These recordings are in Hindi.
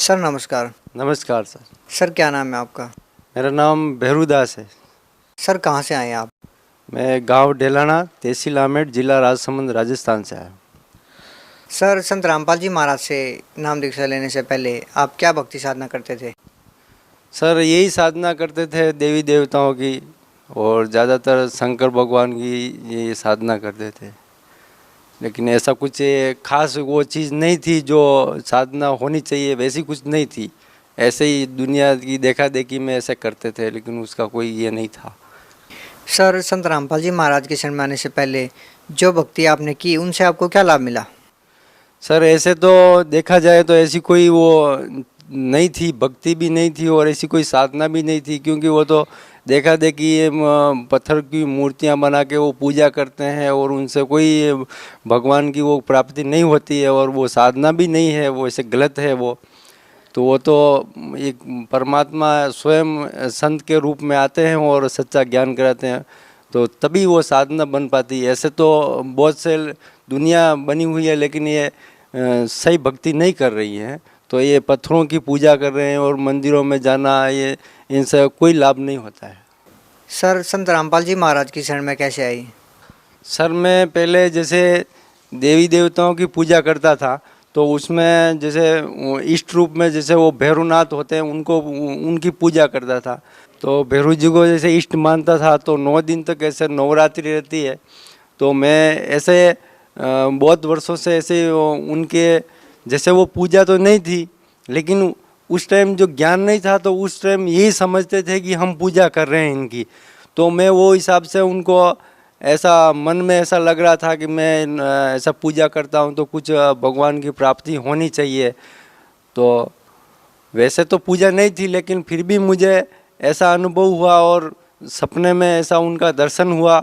सर नमस्कार। नमस्कार सर। सर क्या नाम है आपका? मेरा नाम भैरूदास है। सर कहाँ से आए हैं आप? मैं गांव डेलाना, तहसील आमेर, जिला राजसमंद, राजस्थान से आया हूँ। सर संत रामपाल जी महाराज से नाम दीक्षा लेने से पहले आप क्या भक्ति साधना करते थे? सर यही साधना करते थे देवी देवताओं की, और ज़्यादातर शंकर भगवान की ये साधना करते थे। लेकिन ऐसा कुछ खास वो चीज़ नहीं थी जो साधना होनी चाहिए, वैसी कुछ नहीं थी। ऐसे ही दुनिया की देखा देखी में ऐसे करते थे, लेकिन उसका कोई ये नहीं था। सर संत रामपाल जी महाराज के शरण में आने से पहले जो भक्ति आपने की उनसे आपको क्या लाभ मिला? सर ऐसे तो देखा जाए तो ऐसी कोई वो नहीं थी, भक्ति भी नहीं थी और ऐसी कोई साधना भी नहीं थी, क्योंकि वो तो देखा देखी ये पत्थर की मूर्तियां बना के वो पूजा करते हैं और उनसे कोई भगवान की वो प्राप्ति नहीं होती है, और वो साधना भी नहीं है, वो ऐसे गलत है वो। तो वो तो एक परमात्मा स्वयं संत के रूप में आते हैं और सच्चा ज्ञान कराते हैं, तो तभी वो साधना बन पाती है। ऐसे तो बहुत से दुनिया बनी हुई है, लेकिन ये सही भक्ति नहीं कर रही है। तो ये पत्थरों की पूजा कर रहे हैं और मंदिरों में जाना, ये इनसे कोई लाभ नहीं होता है। सर संत रामपाल जी महाराज की शरण में कैसे आई? सर मैं पहले जैसे देवी देवताओं की पूजा करता था, तो उसमें जैसे इष्ट रूप में जैसे वो भैरवनाथ होते हैं, उनको उनकी पूजा करता था। तो भैरव जी को जैसे इष्ट मानता था, तो 9 दिन तक ऐसे नवरात्रि रहती है। तो मैं ऐसे बहुत वर्षों से ऐसे उनके जैसे वो पूजा तो नहीं थी, लेकिन उस टाइम जो ज्ञान नहीं था, तो उस टाइम यही समझते थे कि हम पूजा कर रहे हैं इनकी। तो मैं वो हिसाब से उनको ऐसा मन में ऐसा लग रहा था कि मैं ऐसा पूजा करता हूँ तो कुछ भगवान की प्राप्ति होनी चाहिए। तो वैसे तो पूजा नहीं थी, लेकिन फिर भी मुझे ऐसा अनुभव हुआ और सपने में ऐसा उनका दर्शन हुआ।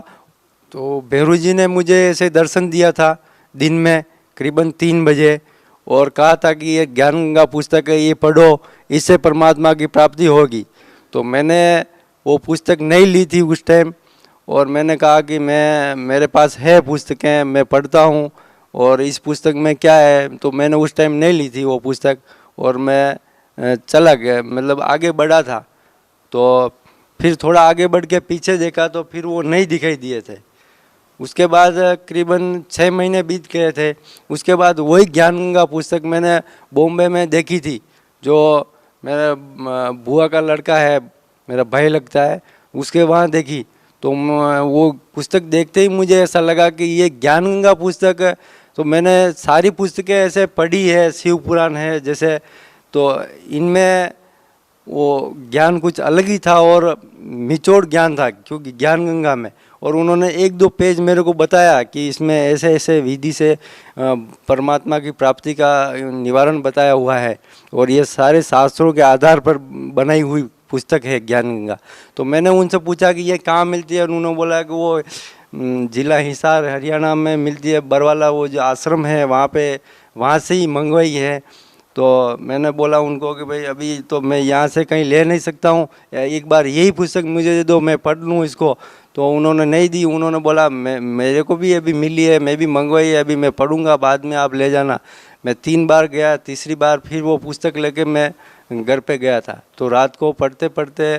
तो भैरू जी ने मुझे ऐसे दर्शन दिया था दिन में करीबन 3 बजे, और कहा था कि ये ज्ञान गंगा पुस्तक है, ये पढ़ो, इससे परमात्मा की प्राप्ति होगी। तो मैंने वो पुस्तक नहीं ली थी उस टाइम, और मैंने कहा कि मेरे पास है पुस्तकें, मैं पढ़ता हूँ और इस पुस्तक में क्या है। तो मैंने उस टाइम नहीं ली थी वो पुस्तक, और मैं चला गया, मतलब आगे बढ़ा था। तो फिर थोड़ा आगे बढ़ के पीछे देखा तो फिर वो नहीं दिखाई दिए थे। उसके बाद करीबन 6 महीने बीत गए थे। उसके बाद वही ज्ञान गंगा पुस्तक मैंने बॉम्बे में देखी थी, जो मेरा बुआ का लड़का है, मेरा भाई लगता है, उसके वहाँ देखी। तो वो पुस्तक देखते ही मुझे ऐसा लगा कि ये ज्ञान गंगा पुस्तक है। तो मैंने सारी पुस्तकें ऐसे पढ़ी है, शिव पुराण है जैसे, तो इनमें वो ज्ञान कुछ अलग ही था और निचोड़ ज्ञान था, क्योंकि ज्ञान गंगा में। और उन्होंने 1-2 पेज मेरे को बताया कि इसमें ऐसे ऐसे विधि से परमात्मा की प्राप्ति का निवारण बताया हुआ है, और ये सारे शास्त्रों के आधार पर बनाई हुई पुस्तक है ज्ञान गंगा। तो मैंने उनसे पूछा कि ये कहाँ मिलती है, और उन्होंने बोला कि वो जिला हिसार हरियाणा में मिलती है, बरवाला वो जो आश्रम है वहाँ पे, वहाँ से ही मंगवाई है। तो मैंने बोला उनको कि भाई अभी तो मैं यहाँ से कहीं ले नहीं सकता हूँ, एक बार यही पुस्तक मुझे दे दो, मैं पढ़ लूँ इसको। तो उन्होंने नहीं दी, उन्होंने बोला मेरे को भी अभी मिली है, मैं भी मंगवाई है, अभी मैं पढ़ूँगा, बाद में आप ले जाना। मैं 3 बार गया, तीसरी बार फिर वो पुस्तक लेके मैं घर पे गया था। तो रात को पढ़ते पढ़ते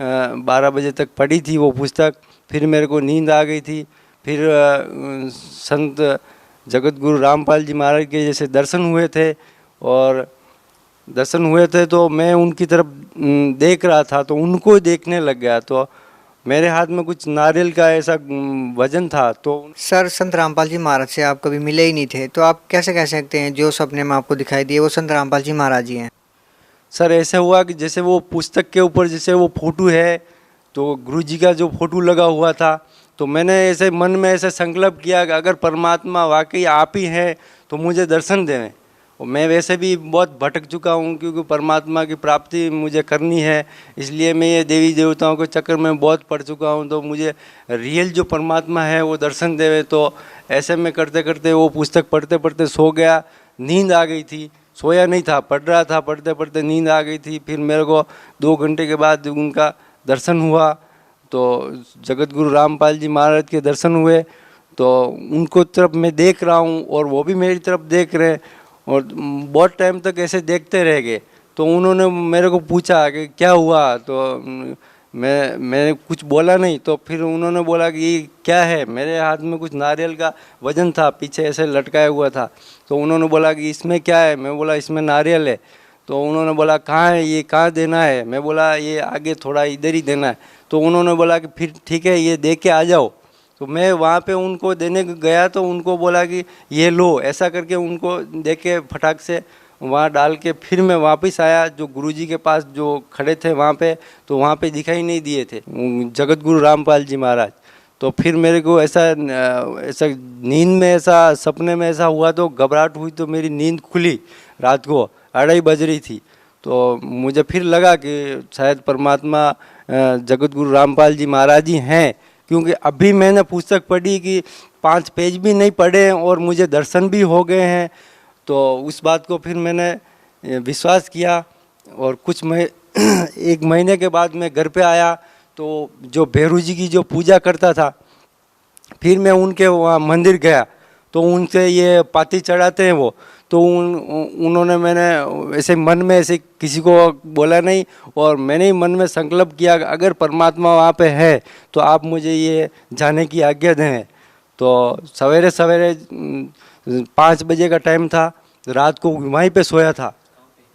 12 बजे तक पढ़ी थी वो पुस्तक। फिर मेरे को नींद आ गई थी। फिर संत जगत गुरु रामपाल जी महाराज के जैसे दर्शन हुए थे, और दर्शन हुए थे तो मैं उनकी तरफ देख रहा था, तो उनको देखने लग गया। तो मेरे हाथ में कुछ नारियल का ऐसा वजन था। तो सर संत रामपाल जी महाराज से आप कभी मिले ही नहीं थे, तो आप कैसे कह सकते हैं जो सपने में आपको दिखाई दिए वो संत रामपाल जी महाराज ही हैं? सर ऐसा हुआ कि जैसे वो पुस्तक के ऊपर जैसे वो फोटो है, तो गुरु जी का जो फोटो लगा हुआ था, तो मैंने ऐसे मन में ऐसे संकल्प किया कि अगर परमात्मा वाकई आप ही हैं तो मुझे दर्शन दें। और मैं वैसे भी बहुत भटक चुका हूँ, क्योंकि परमात्मा की प्राप्ति मुझे करनी है, इसलिए मैं ये देवी देवताओं के चक्कर में बहुत पड़ चुका हूँ। तो मुझे रियल जो परमात्मा है वो दर्शन देवे। तो ऐसे में करते करते वो पुस्तक पढ़ते पढ़ते सो गया, नींद आ गई थी। सोया नहीं था, पढ़ रहा था, पढ़ते पढ़ते नींद आ गई थी। फिर मेरे को 2 घंटे के बाद उनका दर्शन हुआ, तो जगत गुरु रामपाल जी महाराज के दर्शन हुए। तो उनको तरफ मैं देख रहा हूँ और वो भी मेरी तरफ देख रहे हैं, और बहुत टाइम तक ऐसे देखते रह गए। तो उन्होंने मेरे को पूछा कि क्या हुआ, तो मैं कुछ बोला नहीं। तो फिर उन्होंने बोला कि ये क्या है, मेरे हाथ में कुछ नारियल का वजन था, पीछे ऐसे लटकाया हुआ था। तो उन्होंने बोला कि इसमें क्या है, मैं बोला इसमें नारियल है। तो उन्होंने बोला कहाँ है, ये कहाँ देना है, मैं बोला ये आगे थोड़ा इधर ही देना है। तो उन्होंने बोला कि फिर ठीक है ये दे के आ जाओ। तो मैं वहाँ पे उनको देने गया तो उनको बोला कि ये लो, ऐसा करके उनको दे के फटाक से वहाँ डाल के फिर मैं वापस आया जो गुरुजी के पास जो खड़े थे वहाँ पे, तो वहाँ पे दिखाई नहीं दिए थे जगत गुरु रामपाल जी महाराज। तो फिर मेरे को ऐसा नींद में, ऐसा सपने में ऐसा हुआ, तो घबराहट हुई, तो मेरी नींद खुली। रात को 2:30 बज रही थी। तो मुझे फिर लगा कि शायद परमात्मा जगत गुरु रामपाल जी महाराज जी हैं, क्योंकि अभी मैंने पुस्तक पढ़ी कि 5 पेज भी नहीं पढ़े हैं और मुझे दर्शन भी हो गए हैं। तो उस बात को फिर मैंने विश्वास किया और एक महीने के बाद मैं घर पे आया। तो जो भैरू जी की जो पूजा करता था, फिर मैं उनके वहाँ मंदिर गया तो उनसे ये पाती चढ़ाते हैं वो, तो उन्होंने, मैंने ऐसे मन में ऐसे किसी को बोला नहीं और मैंने ही मन में संकल्प किया कि अगर परमात्मा वहाँ पे है तो आप मुझे ये जाने की आज्ञा दें। तो सवेरे सवेरे 5 बजे का टाइम था, रात को वहीं पे सोया था,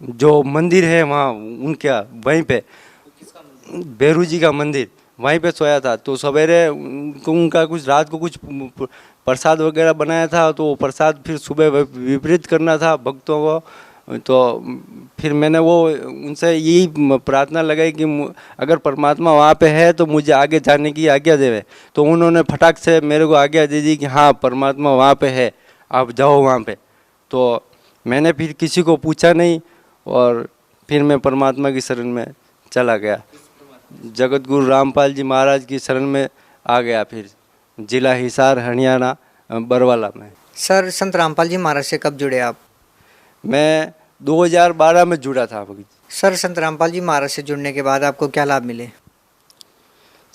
जो मंदिर है वहाँ उनके वहीं पे भैरू जी का मंदिर, वहीं पे सोया था। तो सवेरे उनका कुछ रात को कुछ प्रसाद वगैरह बनाया था, तो वो प्रसाद फिर सुबह वितरित करना था भक्तों को। तो फिर मैंने वो उनसे यही प्रार्थना लगाई कि अगर परमात्मा वहाँ पे है तो मुझे आगे जाने की आज्ञा देवे। तो उन्होंने फटाक से मेरे को आज्ञा दे दी कि हाँ परमात्मा वहाँ पे है, आप जाओ वहाँ पे। तो मैंने फिर किसी को पूछा नहीं और फिर मैं परमात्मा की शरण में चला गया, जगत गुरु रामपाल जी महाराज की शरण में आ गया। फिर जिला हिसार, हरियाणा, बरवाला में। सर संत रामपाल जी महाराज से कब जुड़े आप? मैं 2012 में जुड़ा था। सर संत रामपाल जी महाराज से जुड़ने के बाद आपको क्या लाभ मिले?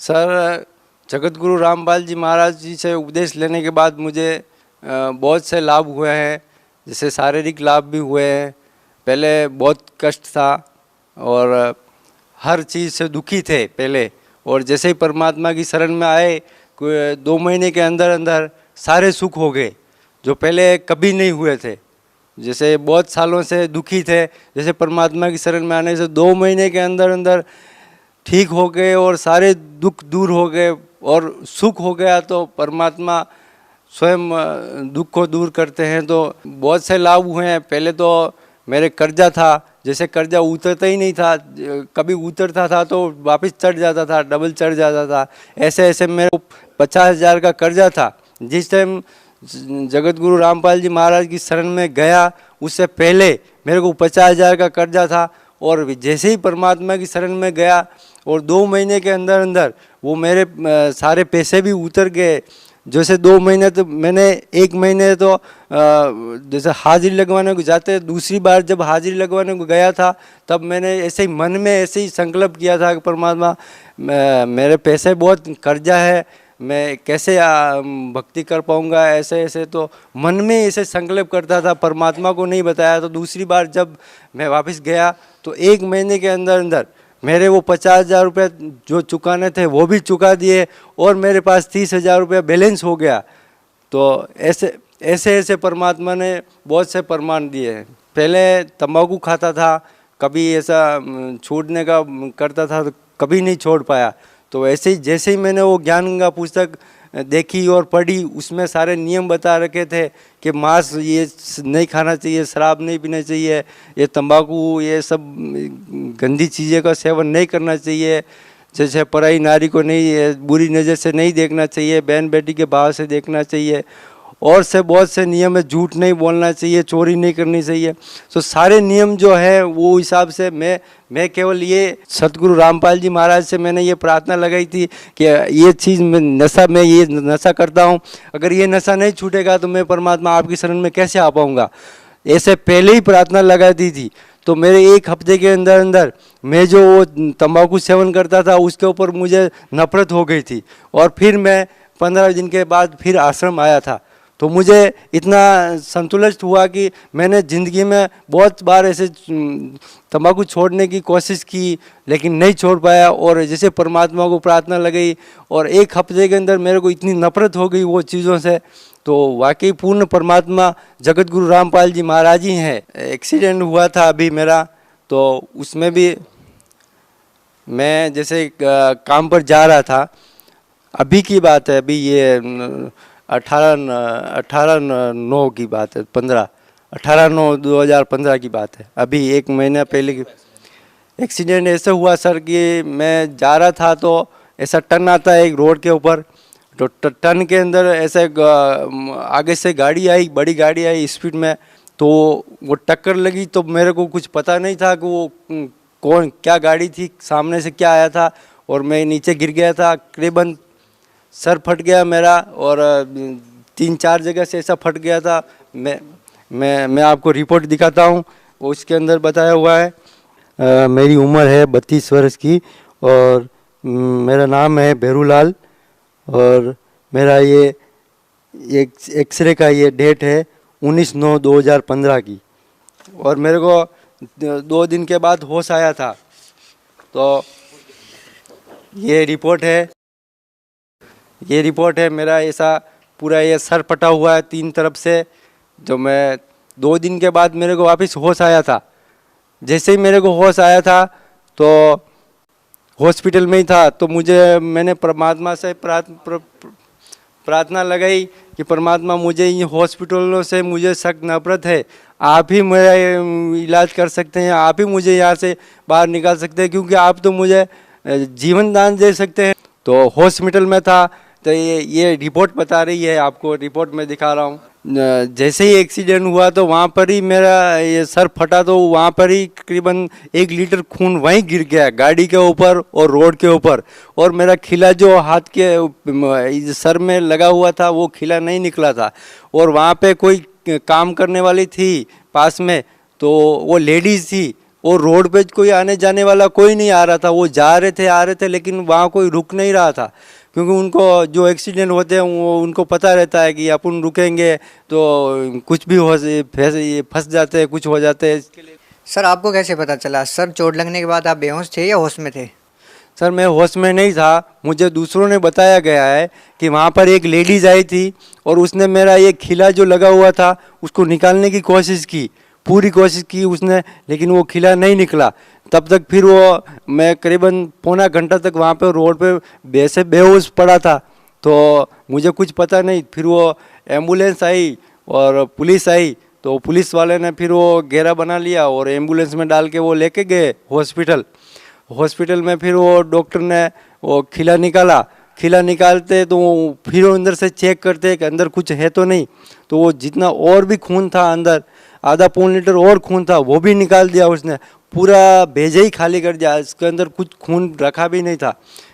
सर जगत गुरु रामपाल जी महाराज जी से उपदेश लेने के बाद मुझे बहुत से लाभ हुए हैं। जैसे शारीरिक लाभ भी हुए हैं। पहले बहुत कष्ट था और हर चीज़ से दुखी थे पहले, और जैसे ही परमात्मा की शरण में आए 2 महीने के अंदर अंदर सारे सुख हो गए जो पहले कभी नहीं हुए थे। जैसे बहुत सालों से दुखी थे, जैसे परमात्मा की शरण में आने से 2 महीने के अंदर अंदर ठीक हो गए और सारे दुख दूर हो गए और सुख हो गया। तो परमात्मा स्वयं दुख को दूर करते हैं। तो बहुत से लाभ हुए हैं। पहले तो मेरे कर्जा था, जैसे कर्जा उतरता ही नहीं था, कभी उतरता था तो वापस चढ़ जाता था, डबल चढ़ जाता था। ऐसे ऐसे मेरे को 50,000 का कर्जा था। जिस टाइम जगत गुरु रामपाल जी महाराज की शरण में गया उससे पहले मेरे को 50,000 का कर्जा था, और जैसे ही परमात्मा की शरण में गया और 2 महीने के अंदर अंदर वो मेरे सारे पैसे भी उतर गए। जैसे 2 महीने तो मैंने 1 महीने तो जैसे हाजिरी लगवाने को जाते, दूसरी बार जब हाजिरी लगवाने को गया था तब मैंने ऐसे ही मन में ऐसे ही संकल्प किया था कि परमात्मा मेरे पैसे बहुत कर्जा है, मैं कैसे भक्ति कर पाऊँगा, ऐसे ऐसे तो मन में ऐसे संकल्प करता था, परमात्मा को नहीं बताया। तो दूसरी बार जब मैं वापस गया तो 1 महीने के अंदर अंदर मेरे वो 50,000 रुपये जो चुकाने थे वो भी चुका दिए और मेरे पास 30,000 रुपये बैलेंस हो गया। तो ऐसे ऐसे परमात्मा ने बहुत से प्रमाण दिए हैं। पहले तंबाकू खाता था, कभी ऐसा छोड़ने का करता था तो कभी नहीं छोड़ पाया। तो ऐसे ही जैसे ही मैंने वो ज्ञान गंगा पुस्तक देखी और पढ़ी, उसमें सारे नियम बता रखे थे कि मांस ये नहीं खाना चाहिए, शराब नहीं पीना चाहिए, ये तंबाकू, ये सब गंदी चीज़ें का सेवन नहीं करना चाहिए, जैसे पराई नारी को नहीं, बुरी नज़र से नहीं देखना चाहिए, बहन बेटी के भाव से देखना चाहिए, और से बहुत से नियम है, झूठ नहीं बोलना चाहिए, चोरी नहीं करनी चाहिए। तो सारे नियम जो है वो हिसाब से मैं केवल ये सतगुरु रामपाल जी महाराज से मैंने ये प्रार्थना लगाई थी कि ये चीज़ मैं ये नशा करता हूँ, अगर ये नशा नहीं छूटेगा तो मैं परमात्मा आपकी शरण में कैसे आ पाऊँगा। ऐसे पहले ही प्रार्थना लगा दी थी। तो मेरे 1 हफ्ते के अंदर अंदर मैं जो वो तंबाकू सेवन करता था उसके ऊपर मुझे नफरत हो गई थी, और फिर मैं 15 दिन के बाद फिर आश्रम आया था। तो मुझे इतना संतुलित हुआ कि मैंने ज़िंदगी में बहुत बार ऐसे तंबाकू छोड़ने की कोशिश की, लेकिन नहीं छोड़ पाया। और जैसे परमात्मा को प्रार्थना लगाई और एक हफ्ते के अंदर मेरे को इतनी नफरत हो गई वो चीज़ों से। तो वाकई पूर्ण परमात्मा जगत गुरु रामपाल जी महाराज ही हैं। एक्सीडेंट हुआ था अभी मेरा, तो उसमें भी मैं जैसे काम पर जा रहा था, अभी की बात है, अभी ये 18/9 की बात है, 18/9/2015 की बात है, अभी 1 महीना पहले की। एक्सीडेंट ऐसे हुआ सर कि मैं जा रहा था तो ऐसा टर्न आता है एक रोड के ऊपर, तो टर्न के अंदर ऐसे आगे से गाड़ी आई, बड़ी गाड़ी आई स्पीड में, तो वो टक्कर लगी। तो मेरे को कुछ पता नहीं था कि वो कौन क्या गाड़ी थी, सामने से क्या आया था, और मैं नीचे गिर गया था। करीबन सर फट गया मेरा और 3-4 जगह से ऐसा फट गया था। मैं आपको रिपोर्ट दिखाता हूँ, उसके अंदर बताया हुआ है। मेरी उम्र है 32 वर्ष की और मेरा नाम है भैरूलाल, और मेरा ये एक्सरे का ये डेट है 19/9/2015 की, और मेरे को 2 दिन के बाद होश आया था। तो ये रिपोर्ट है मेरा, ऐसा पूरा ये सर फटा हुआ है 3 तरफ से। जो मैं 2 दिन के बाद मेरे को वापस होश आया था। जैसे ही मेरे को होश आया था तो हॉस्पिटल में ही था, तो मैंने परमात्मा से प्रार्थना लगाई कि परमात्मा मुझे इन हॉस्पिटलों से मुझे सख्त नफरत है, आप ही मेरा इलाज कर सकते हैं, आप ही मुझे यहाँ से बाहर निकाल सकते हैं, क्योंकि आप तो मुझे जीवन दान दे सकते हैं। तो हॉस्पिटल में था, तो ये रिपोर्ट बता रही है, आपको रिपोर्ट में दिखा रहा हूँ। जैसे ही एक्सीडेंट हुआ तो वहाँ पर ही मेरा ये सर फटा, तो वहाँ पर ही करीबन 1 लीटर खून वहीं गिर गया, गाड़ी के ऊपर और रोड के ऊपर। और मेरा खिला जो हाथ के सर में लगा हुआ था वो खिला नहीं निकला था। और वहाँ पे कोई काम करने वाली थी पास में, तो वो लेडीज़ थी, और रोड पे कोई आने जाने वाला कोई नहीं आ रहा था। वो जा रहे थे आ रहे थे, लेकिन वहाँ कोई रुक नहीं रहा था, क्योंकि उनको जो एक्सीडेंट होते हैं वो उनको पता रहता है कि अपन रुकेंगे तो कुछ भी फंस जाते हैं, कुछ हो जाते हैं। इसके लिए सर आपको कैसे पता चला? सर चोट लगने के बाद आप बेहोश थे या होश में थे? सर मैं होश में नहीं था, मुझे दूसरों ने बताया गया है कि वहाँ पर एक लेडीज़ आई थी और उसने मेरा ये खिला जो लगा हुआ था उसको निकालने की कोशिश की, पूरी कोशिश की उसने, लेकिन वो खिला नहीं निकला। तब तक फिर मैं करीबन पौना घंटा तक वहाँ पे रोड पे वैसे बेहोश पड़ा था, तो मुझे कुछ पता नहीं। फिर वो एम्बुलेंस आई और पुलिस आई, तो पुलिस वाले ने फिर वो घेरा बना लिया और एम्बुलेंस में डाल के वो लेके गए हॉस्पिटल में। फिर वो डॉक्टर ने वो खिला निकालते तो फिर वो अंदर से चेक करते कि अंदर कुछ है तो नहीं। तो वो जितना और भी खून था अंदर, आधा पौन लीटर और खून था, वो भी निकाल दिया उसने, पूरा भेजे ही खाली कर दिया। इसके अंदर कुछ खून रखा भी नहीं था,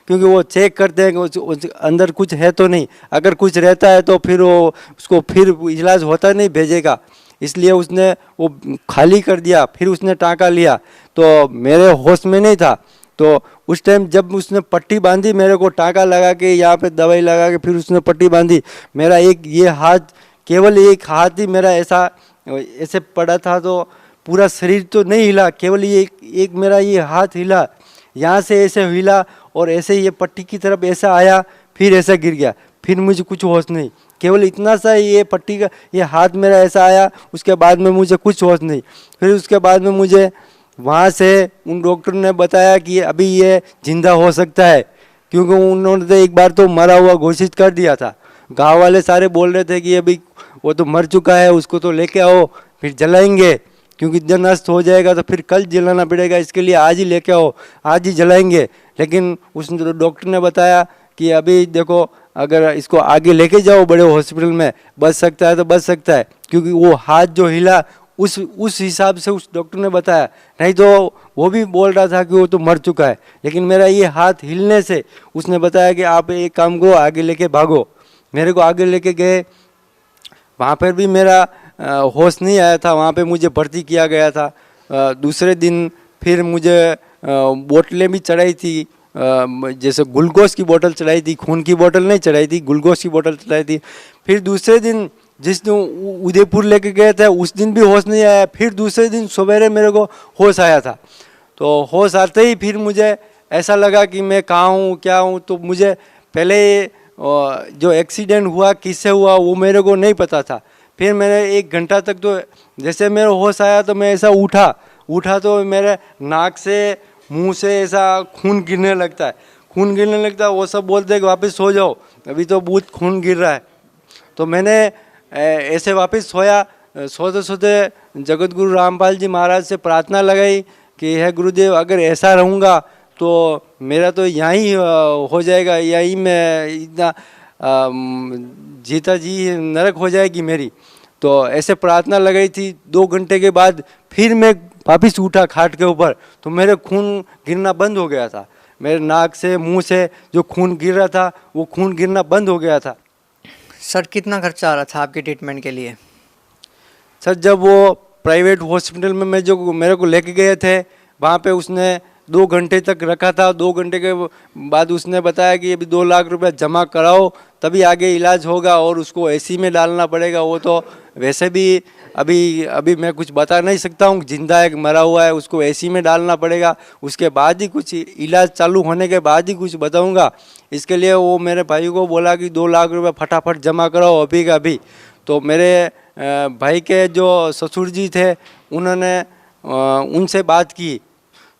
क्योंकि वो चेक करते हैं कि उस अंदर कुछ है तो नहीं। अगर कुछ रहता है तो फिर वो उसको फिर इलाज होता नहीं भेजेगा, इसलिए उसने वो खाली कर दिया। फिर उसने टाँका लिया, तो मेरे होश में नहीं था। तो उस टाइम जब उसने पट्टी बांधी, मेरे को टाँका लगा के यहाँ पे दवाई लगा के फिर उसने पट्टी बांधी, मेरा ये हाथ, केवल एक हाथ ही मेरा ऐसे पड़ा था, तो पूरा शरीर तो नहीं हिला, केवल एक मेरा ये हाथ हिला, यहाँ से ऐसे हिला और ऐसे ये पट्टी की तरफ ऐसा आया, फिर ऐसा गिर गया। फिर मुझे कुछ होश नहीं, केवल इतना सा ये पट्टी का ये हाथ मेरा ऐसा आया, उसके बाद में मुझे कुछ होश नहीं। फिर उसके बाद में मुझे वहाँ से उन डॉक्टर ने बताया कि अभी ये जिंदा हो सकता है, क्योंकि उन्होंने तो एक बार तो मरा हुआ घोषित कर दिया था। गाँव वाले सारे बोल रहे थे कि अभी वो तो मर चुका है, उसको तो लेके आओ, फिर जलाएंगे, क्योंकि जब नष्ट हो जाएगा तो फिर कल जलाना पड़ेगा, इसके लिए आज ही लेके आओ, आज ही जलाएंगे। लेकिन उस डॉक्टर ने बताया कि अभी देखो, अगर इसको आगे लेके जाओ बड़े हॉस्पिटल में, बच सकता है तो बच सकता है, क्योंकि वो हाथ जो हिला उस हिसाब से उस डॉक्टर ने बताया। नहीं तो वो भी बोल रहा था कि वो तो मर चुका है, लेकिन मेरा ये हाथ हिलने से उसने बताया कि आप एक काम करो, आगे लेके भागो। मेरे को आगे लेके गए, वहाँ पर भी मेरा होश नहीं आया था, वहाँ पे मुझे भर्ती किया गया था। दूसरे दिन फिर मुझे बोतलें भी चढ़ाई थी, जैसे ग्लूकोज की बोतल चढ़ाई थी, खून की बोतल नहीं चढ़ाई थी, ग्लूकोज की बोतल चढ़ाई थी। फिर दूसरे दिन जिस दिन उदयपुर लेके गए थे उस दिन भी होश नहीं आया। फिर दूसरे दिन सवेरे मेरे को होश आया था। तो होश आते ही फिर मुझे ऐसा लगा कि मैं कहाँ हूँ क्या हूँ। तो मुझे पहले जो एक्सीडेंट हुआ किससे हुआ वो मेरे को नहीं पता था। फिर मैंने 1 घंटा तक तो जैसे मेरा होश आया तो मैं ऐसा उठा तो मेरे नाक से मुंह से ऐसा खून गिरने लगता है। खून गिरने लगता है, वो सब बोलते हैं कि वापस सो जाओ, अभी तो बहुत खून गिर रहा है। तो मैंने ऐसे वापस सोया। सोते सोते जगत गुरु रामपाल जी महाराज से प्रार्थना लगाई कि हे गुरुदेव, अगर ऐसा रहूँगा तो मेरा तो यहीं हो जाएगा, यहीं मैं इतना जीता जी नरक हो जाएगी मेरी। तो ऐसे प्रार्थना लगाई थी। 2 घंटे के बाद फिर मैं वापिस उठा खाट के ऊपर, तो मेरे खून गिरना बंद हो गया था। मेरे नाक से मुंह से जो खून गिर रहा था वो खून गिरना बंद हो गया था। सर कितना खर्चा आ रहा था आपके ट्रीटमेंट के लिए? सर जब वो प्राइवेट हॉस्पिटल में मैं जो मेरे को लेके गए थे, वहाँ पे उसने 2 घंटे तक रखा था। 2 घंटे के बाद उसने बताया कि अभी 2 लाख रुपए जमा कराओ तभी आगे इलाज होगा, और उसको एसी में डालना पड़ेगा। वो तो वैसे भी अभी मैं कुछ बता नहीं सकता हूँ, जिंदा है मरा हुआ है, उसको एसी में डालना पड़ेगा। उसके बाद ही कुछ इलाज चालू होने के बाद ही कुछ बताऊँगा। इसके लिए वो मेरे भाई को बोला कि 2 लाख रुपए फटाफट जमा कराओ अभी का अभी। तो मेरे भाई के जो ससुर जी थे उन्होंने उनसे बात की।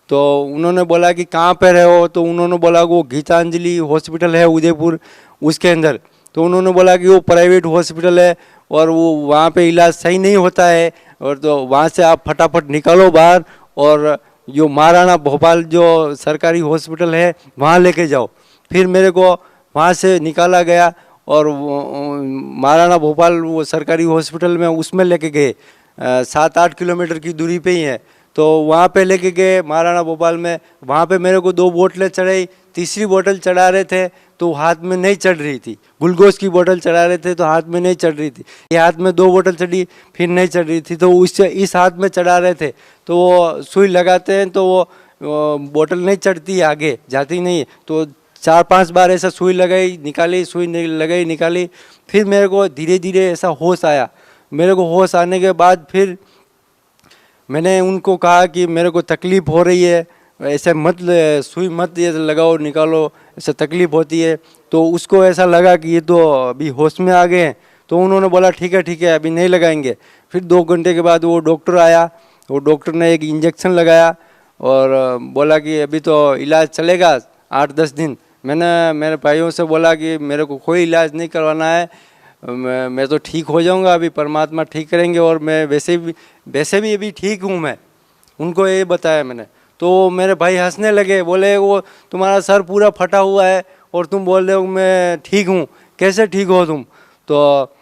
तो उन्होंने बोला कि कहाँ पे रहे हो? तो उन्होंने बोला वो गीतांजलि हॉस्पिटल है उदयपुर, उसके अंदर। तो उन्होंने बोला कि वो प्राइवेट हॉस्पिटल है और वो वहाँ पे इलाज सही नहीं होता है, और तो वहाँ से आप फटाफट निकालो बाहर और जो महाराणा भोपाल जो सरकारी हॉस्पिटल है वहाँ लेके जाओ। फिर मेरे को वहाँ से निकाला गया और महाराणा भोपाल वो सरकारी हॉस्पिटल में उसमें लेके गए। 7-8 किलोमीटर की दूरी पे ही है। तो वहाँ पे लेके गए महाराणा भोपाल में। वहाँ पे मेरे को 2 बोतलें चढ़ाई। तीसरी बोतल चढ़ा रहे थे तो हाथ में नहीं चढ़ रही थी। ग्लूकोज की बोतल चढ़ा रहे थे तो हाथ में नहीं चढ़ रही थी। ये हाथ में 2 बोतल चढ़ी फिर नहीं चढ़ रही थी। तो उससे इस हाथ में चढ़ा रहे थे तो वो सुई लगाते हैं तो वो बोतल नहीं चढ़ती, आगे जाती नहीं। तो 4-5 बार ऐसा सुई लगाई निकाली, सुई लगाई निकाली। फिर मेरे को धीरे धीरे ऐसा होश आया। मेरे को होश आने के बाद फिर मैंने उनको कहा कि मेरे को तकलीफ़ हो रही है, ऐसे मत सुई मत ये लगाओ निकालो, ऐसे तकलीफ़ होती है। तो उसको ऐसा लगा कि ये तो अभी होश में आ गए हैं। तो उन्होंने बोला ठीक है अभी नहीं लगाएंगे। फिर 2 घंटे के बाद वो डॉक्टर आया। वो डॉक्टर ने एक इंजेक्शन लगाया और बोला कि अभी तो इलाज चलेगा 8-10 दिन। मैंने मेरे भाइयों से बोला कि मेरे को कोई इलाज नहीं करवाना है, मैं तो ठीक हो जाऊंगा, अभी परमात्मा ठीक करेंगे, और मैं वैसे भी अभी ठीक हूँ। मैं उनको ये बताया मैंने। तो मेरे भाई हंसने लगे, बोले वो तुम्हारा सर पूरा फटा हुआ है और तुम बोल रहे हो मैं ठीक हूँ, कैसे ठीक हो तुम? तो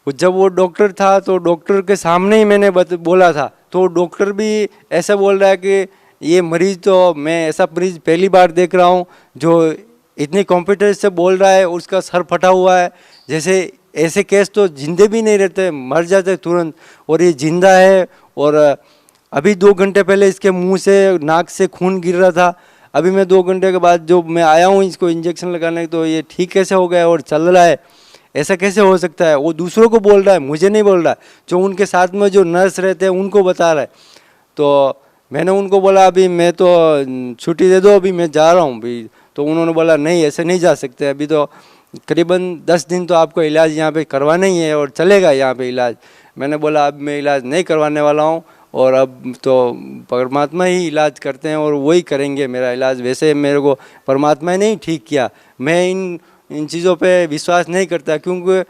जब वो डॉक्टर था तो डॉक्टर के सामने ही मैंने बोला था। तो डॉक्टर भी ऐसा बोल रहा है कि ये मरीज़ तो मैं ऐसा मरीज़ पहली बार देख रहा हूँ जो इतनी कॉन्फिडेंस से बोल रहा है, उसका सर फटा हुआ है। जैसे ऐसे केस तो जिंदे भी नहीं रहते, मर जाते तुरंत, और ये जिंदा है। और अभी 2 घंटे पहले इसके मुंह से नाक से खून गिर रहा था। अभी मैं 2 घंटे के बाद जो मैं आया हूँ इसको इंजेक्शन लगाने, तो ये ठीक कैसे हो गया और चल रहा है? ऐसा कैसे हो सकता है? वो दूसरों को बोल रहा है, मुझे नहीं बोल रहा है। जो उनके साथ में जो नर्स रहते हैं उनको बता रहा है। तो मैंने उनको बोला अभी मैं तो छुट्टी दे दो, अभी मैं जा रहा हूँ अभी। तो उन्होंने बोला नहीं ऐसे नहीं जा सकते, अभी तो करीबन 10 दिन तो आपको इलाज यहाँ पे करवाना ही है और चलेगा यहाँ पे इलाज। मैंने बोला अब मैं इलाज नहीं करवाने वाला हूँ, और अब तो परमात्मा ही इलाज करते हैं और वही करेंगे मेरा इलाज। वैसे मेरे को परमात्मा ने ही ठीक किया। मैं इन चीज़ों पे विश्वास नहीं करता, क्योंकि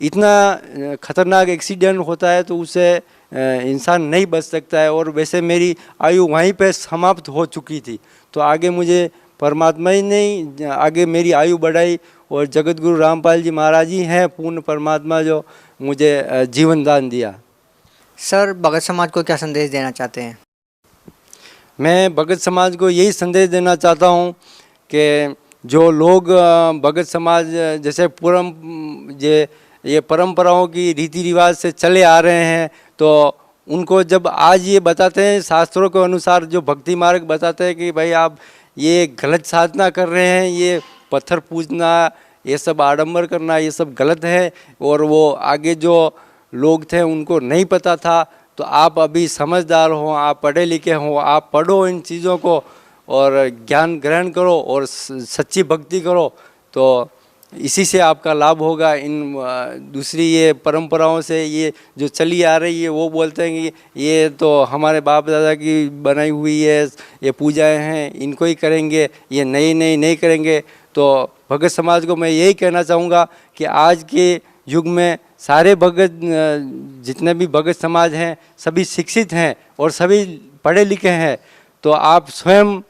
इतना खतरनाक एक्सीडेंट होता है तो उससे इंसान नहीं बच सकता है। और वैसे मेरी आयु वहीं पे समाप्त हो चुकी थी। तो आगे मुझे परमात्मा ही नहीं, आगे मेरी आयु बढ़ाई, और जगत गुरु रामपाल जी महाराज ही हैं पूर्ण परमात्मा जो मुझे जीवन दान दिया। सर भगत समाज को क्या संदेश देना चाहते हैं? मैं भगत समाज को यही संदेश देना चाहता हूँ कि जो लोग भगत समाज जैसे ये परंपराओं की रीति रिवाज से चले आ रहे हैं, तो उनको जब आज ये बताते हैं शास्त्रों के अनुसार, जो भक्ति मार्ग बताते हैं कि भाई आप ये गलत साधना कर रहे हैं, ये पत्थर पूजना, ये सब आडंबर करना ये सब गलत है। और वो आगे जो लोग थे उनको नहीं पता था, तो आप अभी समझदार हो, आप पढ़े लिखे हो, आप पढ़ो इन चीज़ों को और ज्ञान ग्रहण करो और सच्ची भक्ति करो, तो इसी से आपका लाभ होगा। इन दूसरी ये परंपराओं से ये जो चली आ रही है, वो बोलते हैं कि ये तो हमारे बाप दादा की बनाई हुई है, ये पूजाएं हैं, इनको ही करेंगे, ये नहीं करेंगे। तो भगत समाज को मैं यही कहना चाहूँगा कि आज के युग में सारे भगत जितने भी भगत समाज हैं सभी शिक्षित हैं और सभी पढ़े लिखे हैं। तो आप स्वयं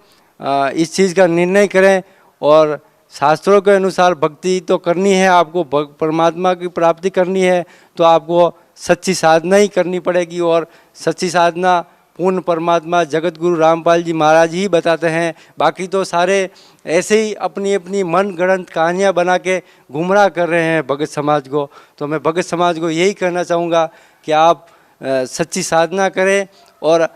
इस चीज़ का निर्णय करें और शास्त्रों के अनुसार भक्ति तो करनी है, आपको परमात्मा की प्राप्ति करनी है, तो आपको सच्ची साधना ही करनी पड़ेगी। और सच्ची साधना पूर्ण परमात्मा जगत गुरु रामपाल जी महाराज ही बताते हैं। बाकी तो सारे ऐसे ही अपनी अपनी मन गढ़ंत कहानियाँ बना के गुमराह कर रहे हैं भगत समाज को। तो मैं भगत समाज को यही कहना चाहूँगा कि आप सच्ची साधना करें और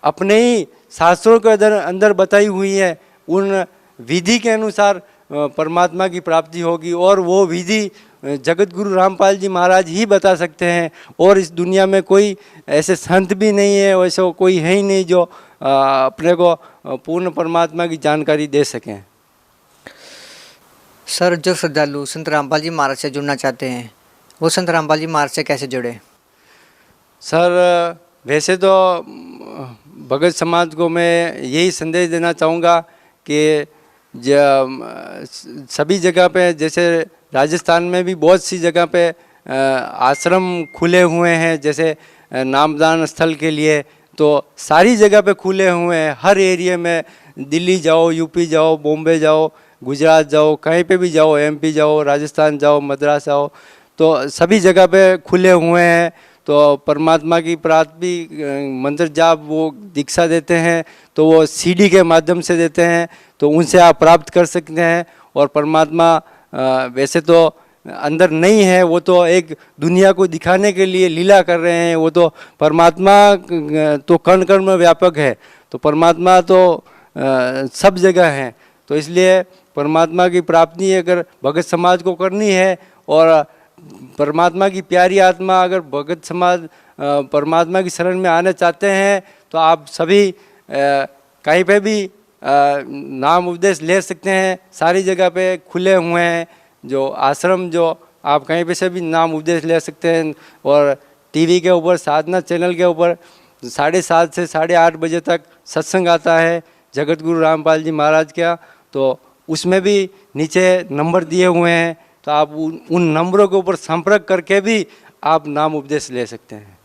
अपने ही शास्त्रों के अंदर बताई हुई है उन विधि के अनुसार परमात्मा की प्राप्ति होगी। और वो विधि जगत गुरु रामपाल जी महाराज ही बता सकते हैं, और इस दुनिया में कोई ऐसे संत भी नहीं है, वैसे कोई है ही नहीं जो अपने को पूर्ण परमात्मा की जानकारी दे सकें। सर, जो श्रद्धालु संत रामपाल जी महाराज से जुड़ना चाहते हैं वो संत रामपाल जी महाराज से कैसे जुड़े? सर, वैसे तो भगत समाज को मैं यही संदेश देना चाहूँगा कि सभी जगह पे, जैसे राजस्थान में भी बहुत सी जगह पे आश्रम खुले हुए हैं, जैसे नामदान स्थल के लिए, तो सारी जगह पे खुले हुए हैं। हर एरिया में, दिल्ली जाओ, यूपी जाओ, बॉम्बे जाओ, गुजरात जाओ, कहीं पे भी जाओ, एमपी जाओ, राजस्थान जाओ, मद्रास जाओ, तो सभी जगह पे खुले हुए हैं। तो परमात्मा की प्राप्ति मंत्र जाप वो दीक्षा देते हैं, तो वो सीडी के माध्यम से देते हैं, तो उनसे आप प्राप्त कर सकते हैं। और परमात्मा वैसे तो अंदर नहीं है, वो तो एक दुनिया को दिखाने के लिए लीला कर रहे हैं। वो तो परमात्मा तो कण कण में व्यापक है, तो परमात्मा तो सब जगह है। तो इसलिए परमात्मा की प्राप्ति अगर भगत समाज को करनी है और परमात्मा की प्यारी आत्मा अगर भगत समाज परमात्मा की शरण में आना चाहते हैं, तो आप सभी कहीं पे भी नाम उपदेश ले सकते हैं। सारी जगह पे खुले हुए हैं जो आश्रम, जो आप कहीं पे से भी नाम उपदेश ले सकते हैं। और टीवी के ऊपर, साधना चैनल के ऊपर 7:30 से 8:30 बजे तक सत्संग आता है जगत गुरु रामपाल जी महाराज का, तो उसमें भी नीचे नंबर दिए हुए हैं, तो आप उन नंबरों के ऊपर संपर्क करके भी आप नाम उपदेश ले सकते हैं।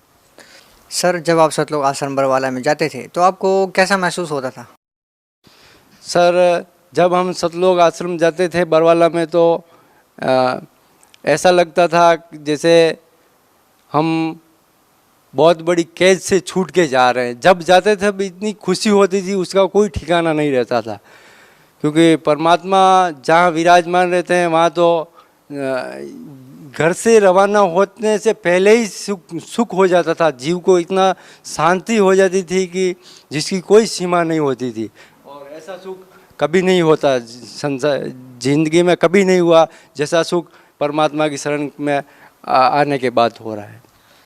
सर, जब आप सतलोक आश्रम बरवाला में जाते थे तो आपको कैसा महसूस होता था? सर, जब हम सतलोक आश्रम जाते थे बरवाला में, तो ऐसा लगता था जैसे हम बहुत बड़ी कैद से छूट के जा रहे हैं। जब जाते थे भी इतनी खुशी होती थी, उसका कोई ठिकाना नहीं रहता था, क्योंकि परमात्मा जहाँ विराजमान रहते हैं वहाँ तो घर से रवाना होने से पहले ही सुख हो जाता था। जीव को इतना शांति हो जाती थी कि जिसकी कोई सीमा नहीं होती थी, और ऐसा सुख कभी नहीं होता संसार जिंदगी में, कभी नहीं हुआ जैसा सुख परमात्मा की शरण में आने के बाद हो रहा है।